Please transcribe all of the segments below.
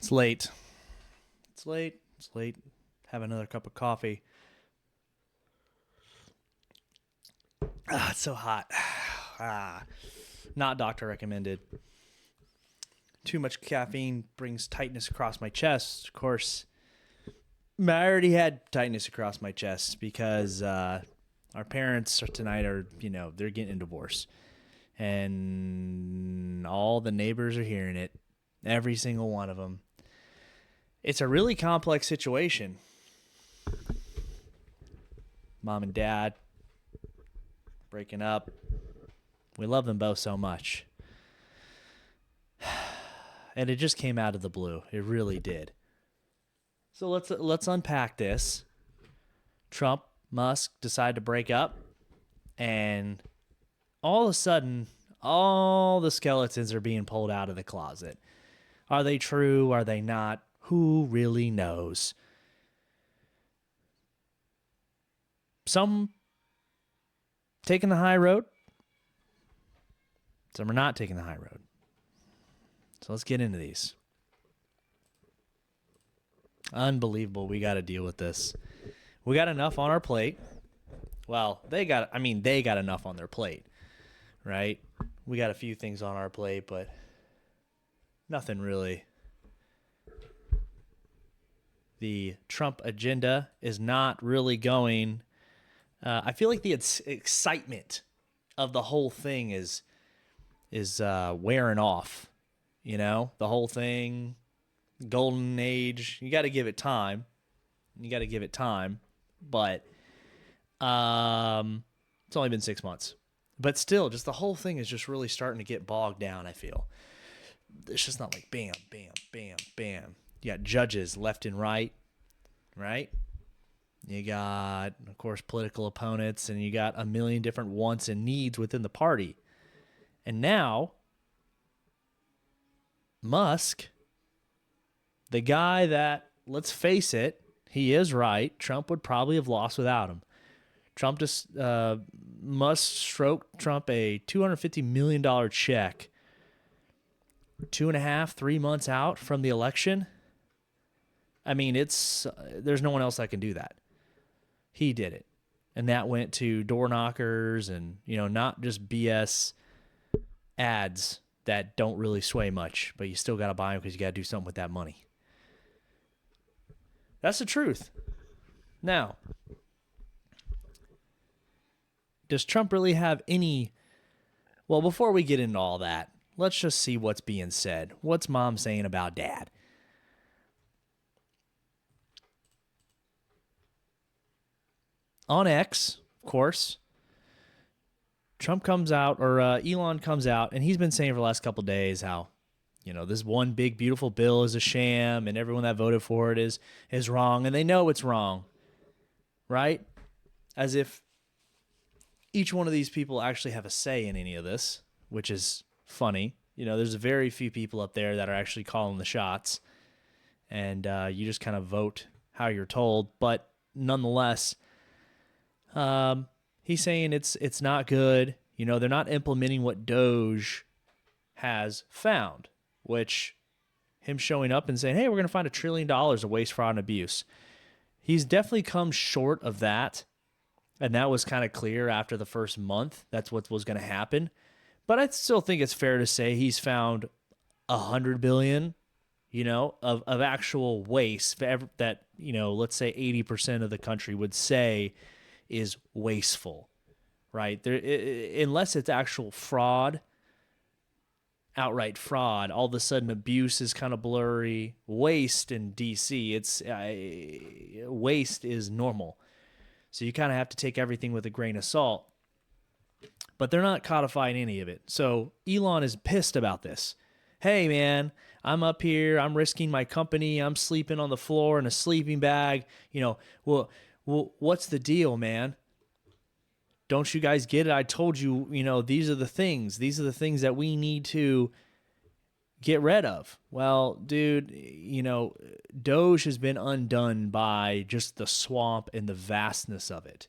It's late. It's late. It's late. Have another cup of coffee. It's so hot. Not doctor recommended. Too much caffeine brings tightness across my chest. Of course, I already had tightness across my chest because our parents tonight are, they're getting a divorce. And all the neighbors are hearing it. Every single one of them. It's a really complex situation. Mom and dad breaking up. We love them both so much. And it just came out of the blue. It really did. So let's unpack this. Trump, Musk decide to break up, and all of a sudden, all the skeletons are being pulled out of the closet. Are they true? Are they not? Who really knows? Some taking the high road. Some are not taking the high road. So let's get into these. Unbelievable. We got to deal with this. We got enough on our plate. Well, they got enough on their plate, right? We got a few things on our plate, but nothing really. The Trump agenda is not really going. I feel like the excitement of the whole thing is wearing off. The whole thing, golden age. You got to give it time. But it's only been 6 months. But still, just the whole thing is just really starting to get bogged down, I feel. It's just not like bam, bam, bam, bam. You got judges left and right? You got, of course, political opponents, and you got a million different wants and needs within the party. And now, Musk, the guy that, let's face it, he is right. Trump would probably have lost without him. Musk stroked Trump a $250 million check 2.5, 3 months out from the election. I mean, there's no one else that can do that. He did it. And that went to door knockers and, not just BS ads that don't really sway much, but you still got to buy them because you got to do something with that money. That's the truth. Now, does Trump really have any... Well, before we get into all that, let's just see what's being said. What's mom saying about dad? On X, of course, Trump comes out, or Elon comes out, and he's been saying for the last couple of days how, this one big, beautiful bill is a sham, and everyone that voted for it is wrong, and they know it's wrong, right? As if each one of these people actually have a say in any of this, which is funny. There's very few people up there that are actually calling the shots, and you just kind of vote how you're told, but nonetheless... he's saying it's not good. They're not implementing what Doge has found, which him showing up and saying, hey, we're going to find $1 trillion of waste, fraud, and abuse. He's definitely come short of that. And that was kind of clear after the first month. That's what was going to happen. But I still think it's fair to say he's found $100 billion, of actual waste that, let's say 80% of the country would say is wasteful, right? Unless it's actual fraud, outright fraud, all of a sudden abuse is kind of blurry. Waste in DC, waste is normal. So you kind of have to take everything with a grain of salt. But they're not codifying any of it. So Elon is pissed about this. Hey, man, I'm up here. I'm risking my company. I'm sleeping on the floor in a sleeping bag. Well, what's the deal, man? Don't you guys get it? I told you, these are the things. These are the things that we need to get rid of. Well, dude, Doge has been undone by just the swamp and the vastness of it.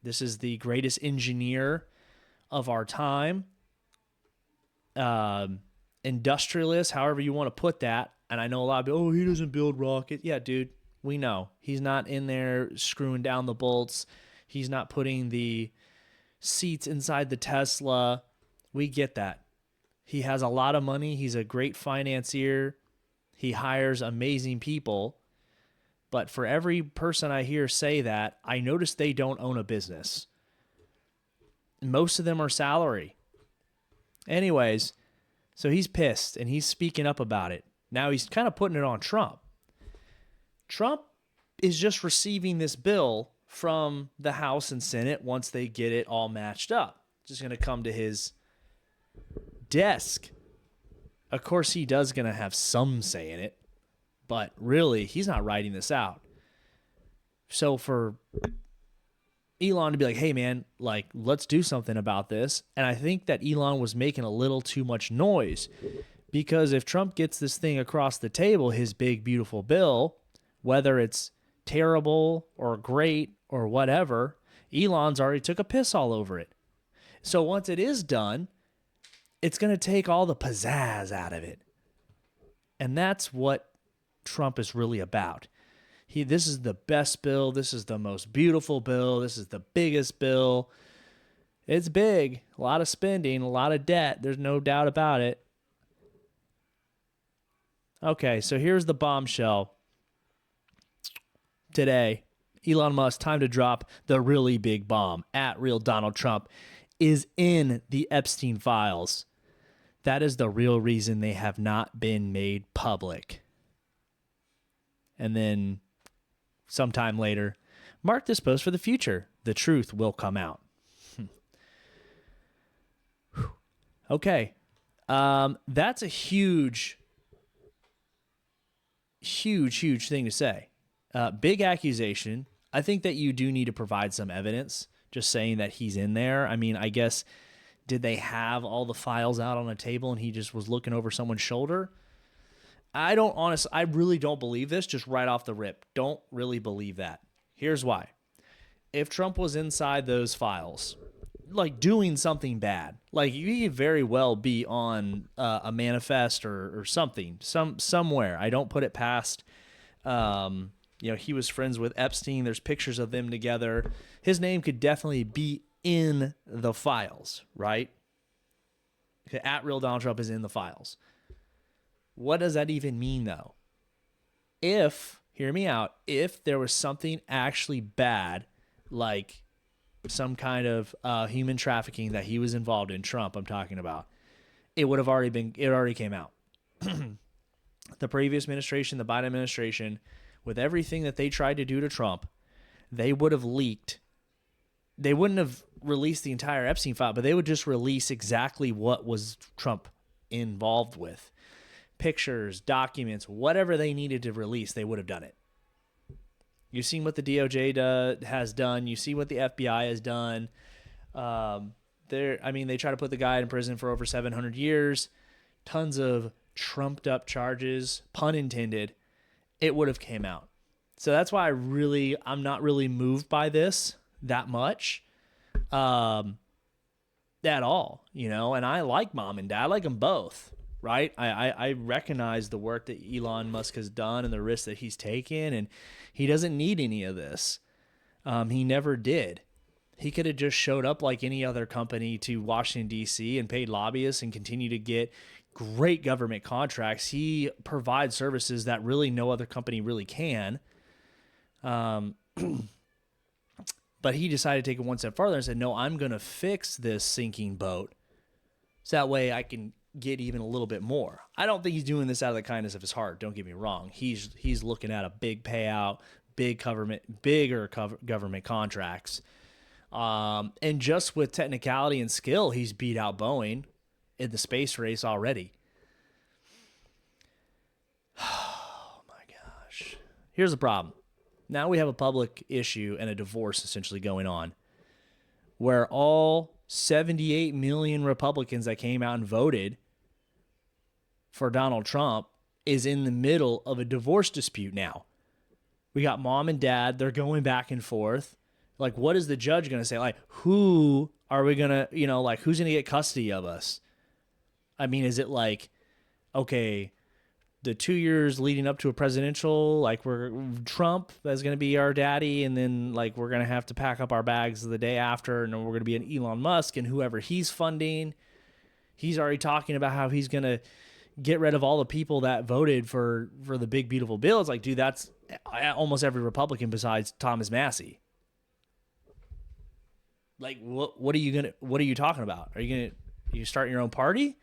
This is the greatest engineer of our time. Industrialist, however you want to put that. And I know a lot of people, oh, he doesn't build rockets. Yeah, dude, we know. He's not in there screwing down the bolts. He's not putting the seats inside the Tesla. We get that. He has a lot of money. He's a great financier. He hires amazing people. But for every person I hear say that, I notice they don't own a business. Most of them are salary. Anyways, so he's pissed and he's speaking up about it. Now he's kind of putting it on Trump. Trump is just receiving this bill from the House and Senate once they get it all matched up. Just going to come to his desk. Of course, he does going to have some say in it, but really, he's not writing this out. So for Elon to be like, hey, man, like, let's do something about this. And I think that Elon was making a little too much noise because if Trump gets this thing across the table, his big, beautiful bill, whether it's terrible or great or whatever, Elon's already took a piss all over it. So once it is done, it's going to take all the pizzazz out of it. And that's what Trump is really about. This is the best bill. This is the most beautiful bill. This is the biggest bill. It's big. A lot of spending, a lot of debt. There's no doubt about it. Okay, so here's the bombshell. Today, Elon Musk, time to drop the really big bomb. At Real Donald Trump is in the Epstein files. That is the real reason they have not been made public. And then sometime later, mark this post for the future. The truth will come out. Okay. That's a huge thing to say. Big accusation. I think that you do need to provide some evidence. Just saying that he's in there. I mean, I guess, did they have all the files out on a table and he just was looking over someone's shoulder? I really don't believe this, just right off the rip. Don't really believe that. Here's why. If Trump was inside those files, like doing something bad, like he could very well be on a manifest or something, somewhere. I don't put it past, he was friends with Epstein. There's pictures of them together. His name could definitely be in the files, right? Okay, at Real Donald Trump is in the files. What does that even mean, though? Hear me out, if there was something actually bad, like some kind of human trafficking that he was involved in, Trump I'm talking about, it already came out. The previous administration, the Biden administration, with everything that they tried to do to Trump, they would have leaked. They wouldn't have released the entire Epstein file, but they would just release exactly what was Trump involved with. Pictures, documents, whatever they needed to release, they would have done it. You've seen what the DOJ has done. You see what the FBI has done. They try to put the guy in prison for over 700 years. Tons of trumped up charges, pun intended. It would have came out. So that's why I'm not really moved by this that much at all, and I like mom and dad. I like them both, right? I recognize the work that Elon Musk has done and the risks that he's taken, and he doesn't need any of this. He never did. He could have just showed up like any other company to Washington, D.C. and paid lobbyists and continue to get great government contracts. He provides services that really no other company really can. But he decided to take it one step farther and said, no, I'm going to fix this sinking boat so that way I can get even a little bit more. I don't think he's doing this out of the kindness of his heart. Don't get me wrong. He's looking at a big payout, bigger government contracts. And just with technicality and skill, he's beat out Boeing in the space race already. Oh my gosh. Here's the problem. Now we have a public issue and a divorce essentially going on where all 78 million Republicans that came out and voted for Donald Trump is in the middle of a divorce dispute now. We got mom and dad. They're going back and forth. Like, what is the judge going to say? Like, who are we going to, who's going to get custody of us? I mean, is it like, okay, the 2 years leading up to a presidential, like we're Trump is going to be our daddy, and then like we're going to have to pack up our bags the day after, and then we're going to be an Elon Musk and whoever he's funding. He's already talking about how he's going to get rid of all the people that voted for the big beautiful bill. It's like, dude, that's almost every Republican besides Thomas Massey. Like, what are you talking about? Are you starting your own party?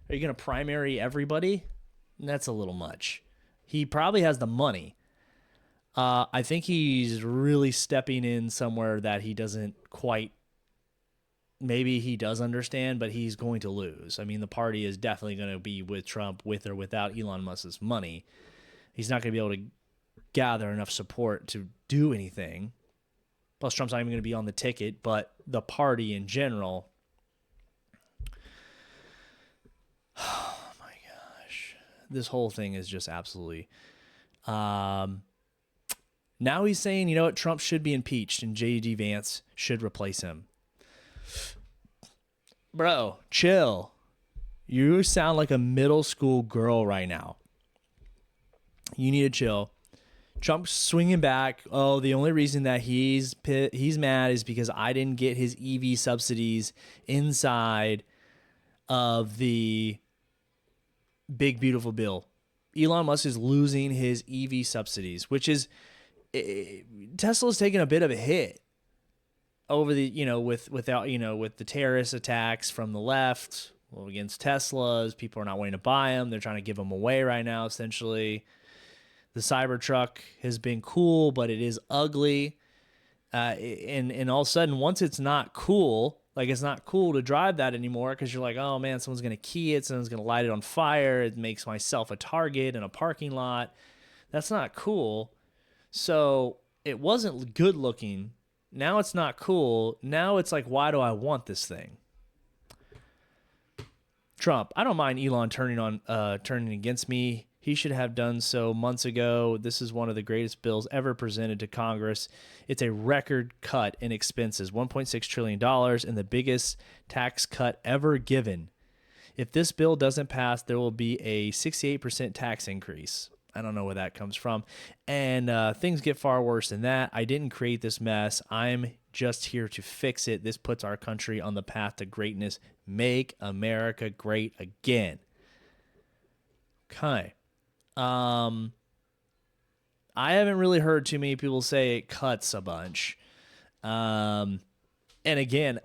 Are you gonna primary everybody? That's a little much. He probably has the money. I think he's really stepping in somewhere that he doesn't quite. Maybe he does understand, but he's going to lose. I mean, the party is definitely going to be with Trump, with or without Elon Musk's money. He's not going to be able to gather enough support to do anything. Plus, Trump's not even going to be on the ticket, but the party in general. Oh my gosh. This whole thing is just absolutely. Now he's saying, you know what, Trump should be impeached and J.D. Vance should replace him. Bro, chill. You sound like a middle school girl right now. You need to chill. Trump's swinging back. Oh, the only reason that he's mad is because I didn't get his EV subsidies inside of the big beautiful bill. Elon Musk is losing his EV subsidies, which is Tesla's taking a bit of a hit over the, with the terrorist attacks from the left against Teslas. People are not wanting to buy them. They're trying to give them away right now, essentially. The Cybertruck has been cool, but it is ugly. And all of a sudden, once it's not cool, like it's not cool to drive that anymore because you're like, oh man, someone's going to key it, someone's going to light it on fire. It makes myself a target in a parking lot. That's not cool. So it wasn't good looking. Now it's not cool. Now it's like, why do I want this thing? Trump, I don't mind Elon turning against me. He should have done so months ago. This is one of the greatest bills ever presented to Congress. It's a record cut in expenses, $1.6 trillion, and the biggest tax cut ever given. If this bill doesn't pass, there will be a 68% tax increase. I don't know where that comes from. And things get far worse than that. I didn't create this mess. I'm just here to fix it. This puts our country on the path to greatness. Make America great again. Okay. I haven't really heard too many people say it cuts a bunch. And again,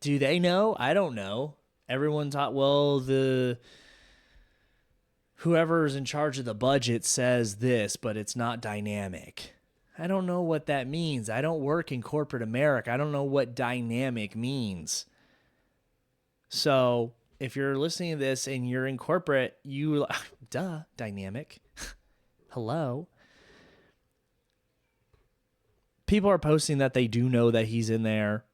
do they know? I don't know. Everyone thought, well, whoever's in charge of the budget says this, but it's not dynamic. I don't know what that means. I don't work in corporate America. I don't know what dynamic means. So if you're listening to this and you're in corporate, dynamic. Hello. People are posting that they do know that he's in there.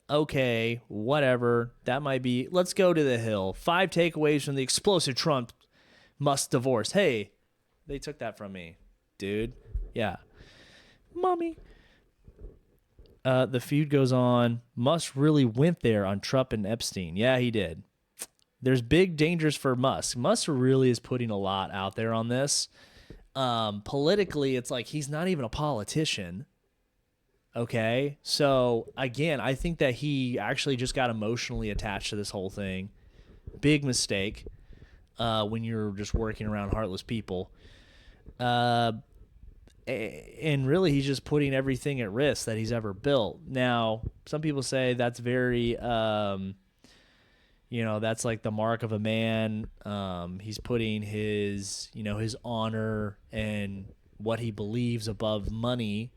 Okay, whatever. That might be. Let's go to the Hill. 5 takeaways from the explosive Trump Musk divorce. Hey, they took that from me, dude. Yeah. Mommy. The feud goes on. Musk really went there on Trump and Epstein. Yeah, he did. There's big dangers for Musk. Musk really is putting a lot out there on this. Politically, it's like he's not even a politician. Okay? So, again, I think that he actually just got emotionally attached to this whole thing. Big mistake when you're just working around heartless people. And really, he's just putting everything at risk that he's ever built. Now, some people say that's very, that's like the mark of a man. He's putting his honor and what he believes above money.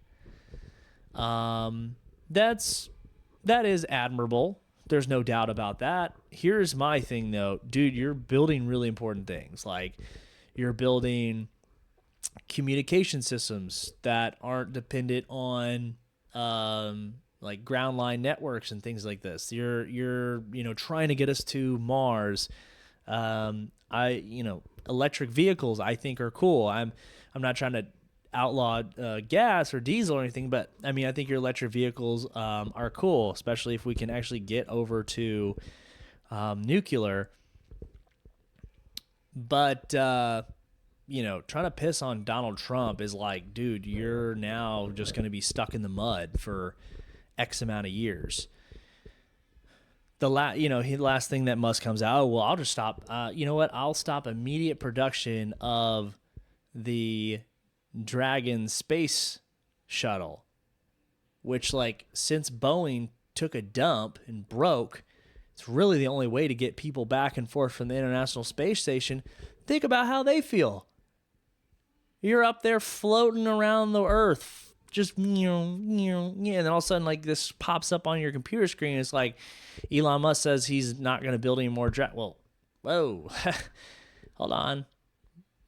That is admirable. There's no doubt about that. Here's my thing, though. Dude, you're building really important things. Like, you're building communication systems that aren't dependent on like ground line networks and things like this. You're trying to get us to Mars. Electric vehicles I think are cool. I'm not trying to outlaw gas or diesel or anything, but I mean I think your electric vehicles are cool, especially if we can actually get over to nuclear. But trying to piss on Donald Trump is like, dude, you're now just going to be stuck in the mud for X amount of years. Last thing that Musk comes out, well, I'll just stop. You know what? I'll stop immediate production of the Dragon space shuttle, which, like, since Boeing took a dump and broke, it's really the only way to get people back and forth from the International Space Station. Think about how they feel. You're up there floating around the Earth, just and then all of a sudden, like, this pops up on your computer screen. It's like Elon Musk says he's not going to build any more Well, whoa, hold on.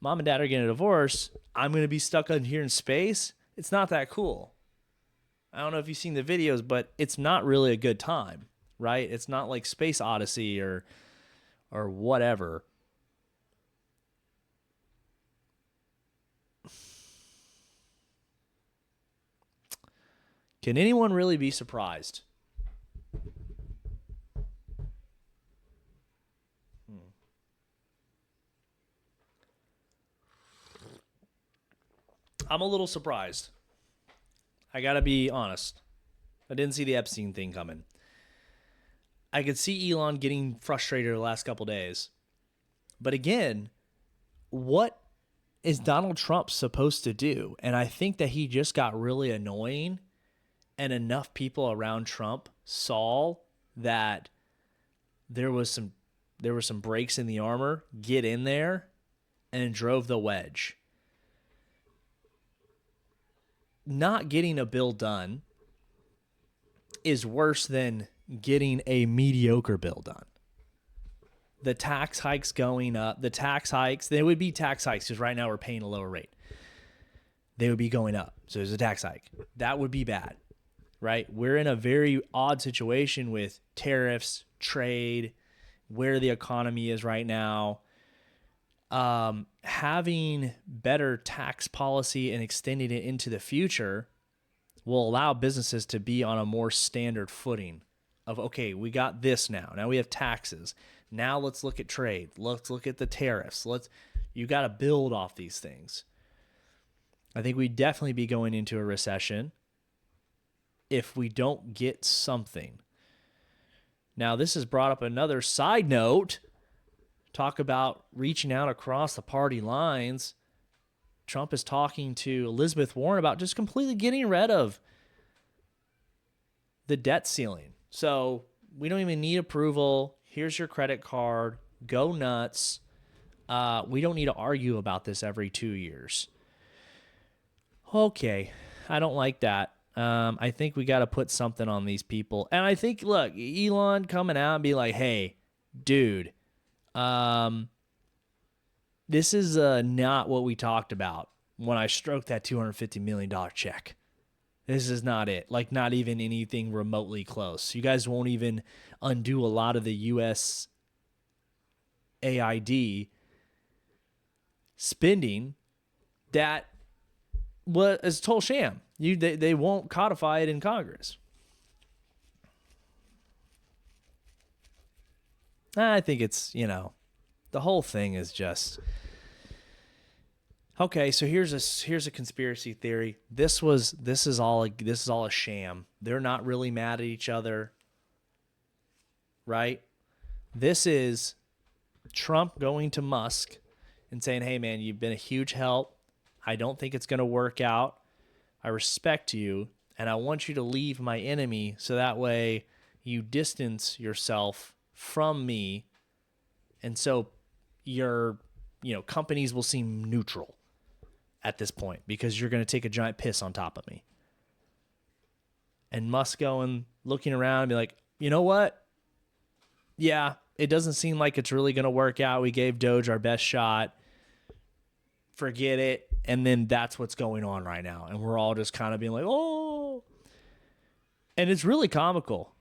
Mom and Dad are getting a divorce. I'm going to be stuck in here in space. It's not that cool. I don't know if you've seen the videos, but it's not really a good time, right? It's not like Space Odyssey or whatever. Can anyone really be surprised? I'm a little surprised. I gotta be honest. I didn't see the Epstein thing coming. I could see Elon getting frustrated the last couple days. But again, what is Donald Trump supposed to do? And I think that he just got really annoying, and enough people around Trump saw that there was some breaks in the armor, get in there, and drove the wedge. Not getting a bill done is worse than getting a mediocre bill done. The tax hikes going up, they would be tax hikes because right now we're paying a lower rate. They would be going up. So there's a tax hike. That would be bad, right? We're in a very odd situation with tariffs, trade, where the economy is right now. Having better tax policy and extending it into the future will allow businesses to be on a more standard footing of, okay, we got this now. Now we have taxes. Now let's look at trade. Let's look at the tariffs. You got to build off these things. I think we'd definitely be going into a recession if we don't get something. Now, this has brought up another side note. Talk about reaching out across the party lines. Trump is talking to Elizabeth Warren about just completely getting rid of the debt ceiling. So we don't even need approval. Here's your credit card. Go nuts. We don't need to argue about this every 2 years. Okay, I don't like that. I think we got to put something on these people. And I think, look, Elon coming out and be like, hey, dude, this is not what we talked about when I stroked that $250 million check. This is not it. Like, not even anything remotely close. You guys won't even undo a lot of the U.S. AID spending that was total sham. They won't codify it in Congress. I think it's, the whole thing is just okay. So here's a conspiracy theory. This is all a sham. They're not really mad at each other, right? This is Trump going to Musk and saying, "Hey man, you've been a huge help. I don't think it's going to work out. I respect you, and I want you to leave my enemy so that way you distance yourself from me, and so your companies will seem neutral at this point because you're going to take a giant piss on top of me." And Musk going, looking around and be like, you know what? Yeah, it doesn't seem like it's really going to work out. We gave Doge our best shot. Forget it. And then that's what's going on right now. And we're all just kind of being like, oh. And it's really comical.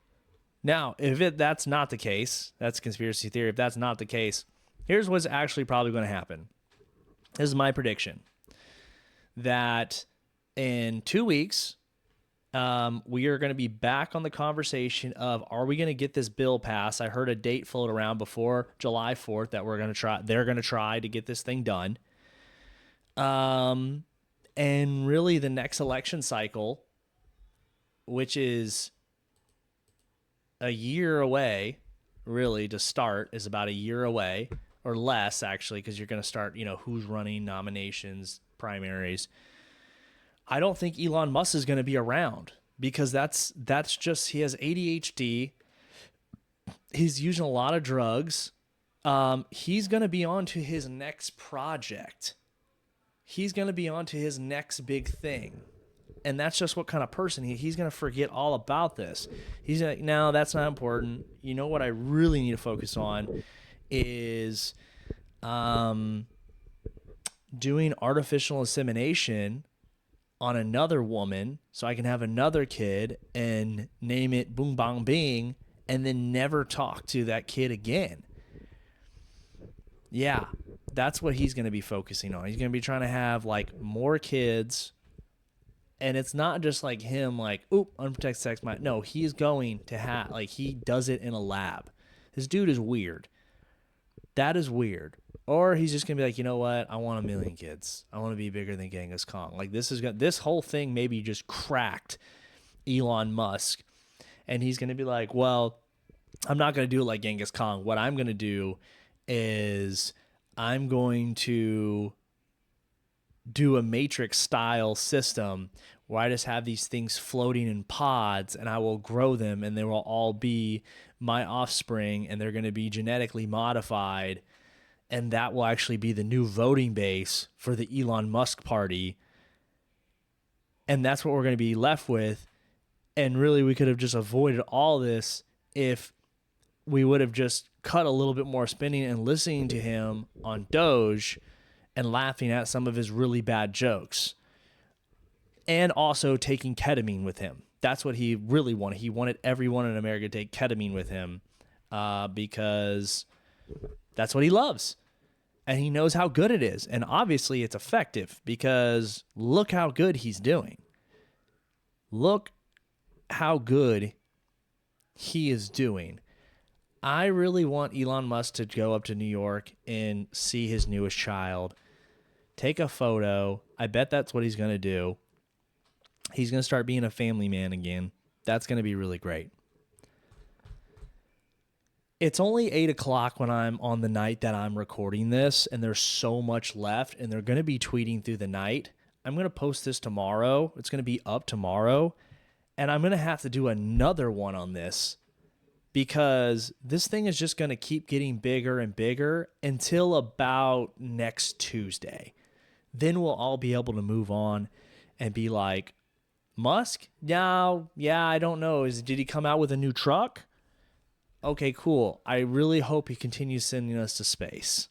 Now, if that's not the case, that's conspiracy theory. If that's not the case, here's what's actually probably going to happen. This is my prediction. That in 2 weeks, We are going to be back on the conversation of, are we going to get this bill passed? I heard a date float around before July 4th that they're going to try to get this thing done. And really the next election cycle, which is a year away, really to start, is about a year away or less, actually, because you're going to start, who's running nominations, primaries. I don't think Elon Musk is going to be around because that's just, he has ADHD. He's using a lot of drugs. He's going to be on to his next project. He's going to be on to his next big thing. And that's just what kind of person he's going to forget all about this. He's like, no, that's not important. You know what I really need to focus on is doing artificial insemination on another woman so I can have another kid and name it Boom Bong Bing and then never talk to that kid again. Yeah, that's what he's going to be focusing on. He's going to be trying to have like more kids. And it's not just like him like, oop, unprotected sex. No, he's going to have, like, he does it in a lab. This dude is weird. That is weird. Or he's just going to be like, you know what? I want 1,000,000 kids. I want to be bigger than Genghis Khan. Like, this whole thing maybe just cracked Elon Musk. And he's going to be like, well, I'm not going to do it like Genghis Khan. What I'm going to do is I'm going to do a Matrix style system where I just have these things floating in pods and I will grow them and they will all be my offspring and they're going to be genetically modified. And that will actually be the new voting base for the Elon Musk party. And that's what we're going to be left with. And really, we could have just avoided all this if we would have just cut a little bit more spending and listening to him on Doge and laughing at some of his really bad jokes. And also taking ketamine with him. That's what he really wanted. He wanted everyone in America to take ketamine with him because that's what he loves. And he knows how good it is. And obviously it's effective because look how good he's doing. Look how good he is doing. I really want Elon Musk to go up to New York and see his newest child. Take a photo. I bet that's what he's going to do. He's going to start being a family man again. That's going to be really great. It's only 8 o'clock when I'm on the night that I'm recording this, and there's so much left, and they're going to be tweeting through the night. I'm going to post this tomorrow. It's going to be up tomorrow, and I'm going to have to do another one on this because this thing is just going to keep getting bigger and bigger until about next Tuesday. Then we'll all be able to move on and be like, Musk? No, yeah, I don't know. Did he come out with a new truck? Okay, cool. I really hope he continues sending us to space.